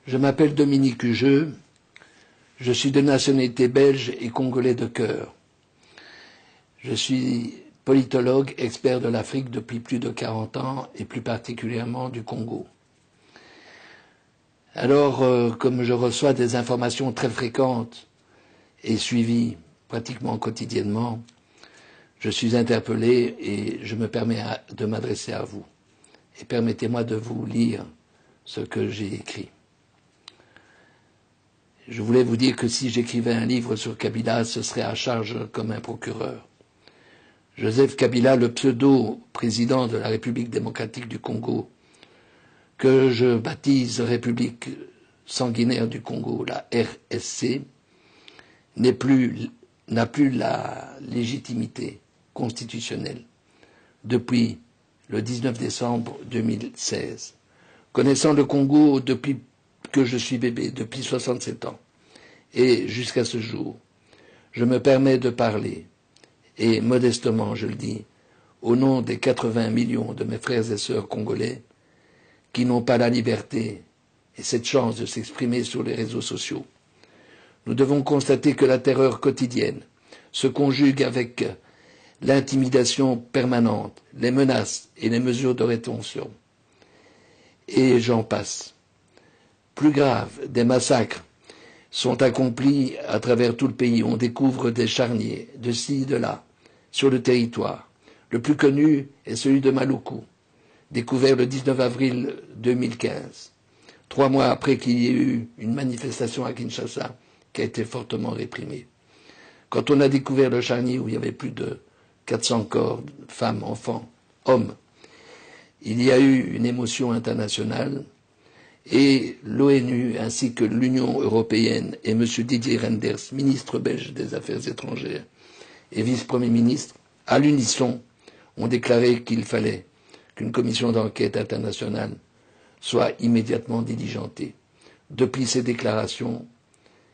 Je m'appelle Dominique Hugeux, je suis de nationalité belge et congolais de cœur. Je suis politologue, expert de l'Afrique depuis plus de 40 ans et plus particulièrement du Congo. Alors, comme je reçois des informations très fréquentes et suivies pratiquement quotidiennement, je suis interpellé et je me permets de m'adresser à vous. Et permettez-moi de vous lire ce que j'ai écrit. Je voulais vous dire que si j'écrivais un livre sur Kabila, ce serait à charge comme un procureur. Joseph Kabila, le pseudo-président de la République démocratique du Congo, que je baptise République sanguinaire du Congo, la RSC, n'a plus la légitimité constitutionnelle depuis le 19 décembre 2016. Connaissant le Congo depuis que je suis bébé, depuis 67 ans, et jusqu'à ce jour, je me permets de parler, et modestement je le dis, au nom des 80 millions de mes frères et sœurs congolais qui n'ont pas la liberté et cette chance de s'exprimer sur les réseaux sociaux. Nous devons constater que la terreur quotidienne se conjugue avec l'intimidation permanente, les menaces et les mesures de rétention. Et j'en passe. Plus grave, des massacres sont accomplis à travers tout le pays. On découvre des charniers de ci, de là, sur le territoire. Le plus connu est celui de Maluku, découvert le 19 avril 2015, 3 mois après qu'il y ait eu une manifestation à Kinshasa qui a été fortement réprimée. Quand on a découvert le charnier où il y avait plus de 400 corps, femmes, enfants, hommes, il y a eu une émotion internationale et l'ONU ainsi que l'Union européenne et M. Didier Reynders, ministre belge des Affaires étrangères et vice-premier ministre, à l'unisson, ont déclaré qu'il fallait qu'une commission d'enquête internationale soit immédiatement diligentée. Depuis ces déclarations,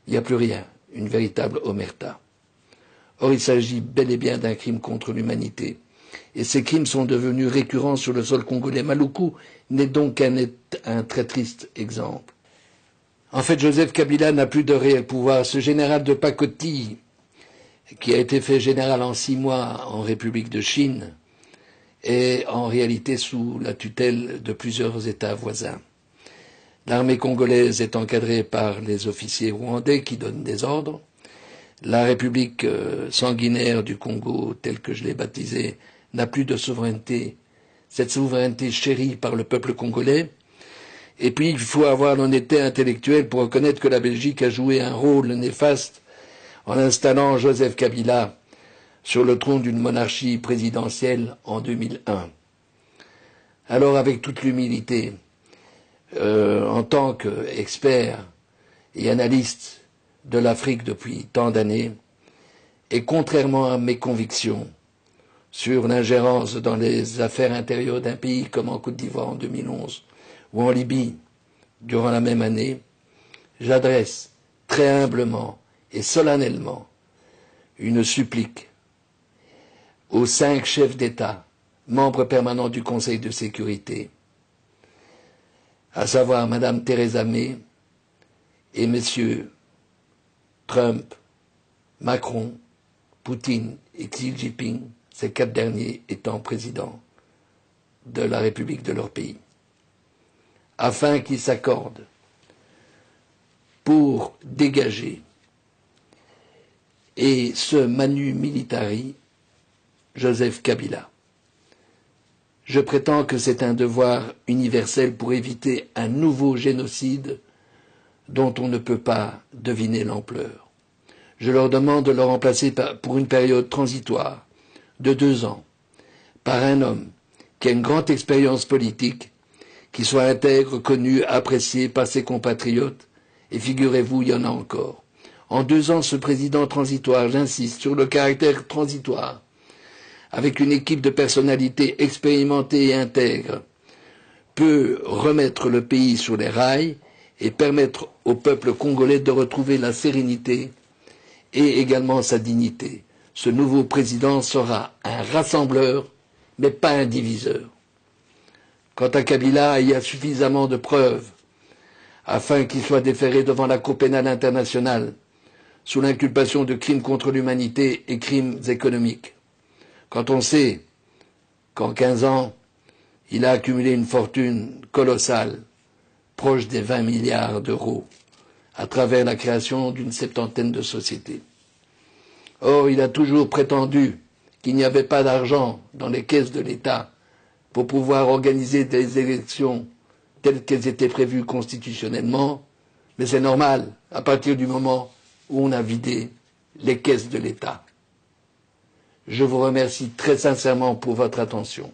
il n'y a plus rien, une véritable omerta. Or, il s'agit bel et bien d'un crime contre l'humanité. Et ces crimes sont devenus récurrents sur le sol congolais. Maluku n'est donc qu'un très triste exemple. En fait, Joseph Kabila n'a plus de réel pouvoir. Ce général de pacotille, qui a été fait général en 6 mois en République de Chine, est en réalité sous la tutelle de plusieurs États voisins. L'armée congolaise est encadrée par les officiers rwandais qui donnent des ordres. La République sanguinaire du Congo, telle que je l'ai baptisée, n'a plus de souveraineté, cette souveraineté chérie par le peuple congolais. Et puis, il faut avoir l'honnêteté intellectuelle pour reconnaître que la Belgique a joué un rôle néfaste en installant Joseph Kabila sur le trône d'une monarchie présidentielle en 2001. Alors, avec toute l'humilité, en tant qu'expert et analyste de l'Afrique depuis tant d'années, et contrairement à mes convictions sur l'ingérence dans les affaires intérieures d'un pays comme en Côte d'Ivoire en 2011 ou en Libye durant la même année, j'adresse très humblement et solennellement une supplique aux 5 chefs d'État, membres permanents du Conseil de sécurité, à savoir Madame Theresa May et Messieurs Trump, Macron, Poutine et Xi Jinping, ces 4 derniers étant présidents de la République de leur pays, afin qu'ils s'accordent pour dégager et ce manu militari Joseph Kabila. Je prétends que c'est un devoir universel pour éviter un nouveau génocide dont on ne peut pas deviner l'ampleur. Je leur demande de le remplacer pour une période transitoire de 2 ans par un homme qui a une grande expérience politique, qui soit intègre, connu, apprécié par ses compatriotes, et figurez-vous, il y en a encore. En 2 ans, ce président transitoire, j'insiste sur le caractère transitoire, avec une équipe de personnalités expérimentées et intègres, peut remettre le pays sur les rails et permettre au peuple congolais de retrouver la sérénité et également sa dignité. Ce nouveau président sera un rassembleur, mais pas un diviseur. Quant à Kabila, il y a suffisamment de preuves afin qu'il soit déféré devant la Cour pénale internationale sous l'inculpation de crimes contre l'humanité et crimes économiques. Quand on sait qu'en 15 ans, il a accumulé une fortune colossale, proche des 20 milliards d'euros, à travers la création d'une septantaine de sociétés. Or, il a toujours prétendu qu'il n'y avait pas d'argent dans les caisses de l'État pour pouvoir organiser des élections telles qu'elles étaient prévues constitutionnellement, mais c'est normal à partir du moment où on a vidé les caisses de l'État. Je vous remercie très sincèrement pour votre attention.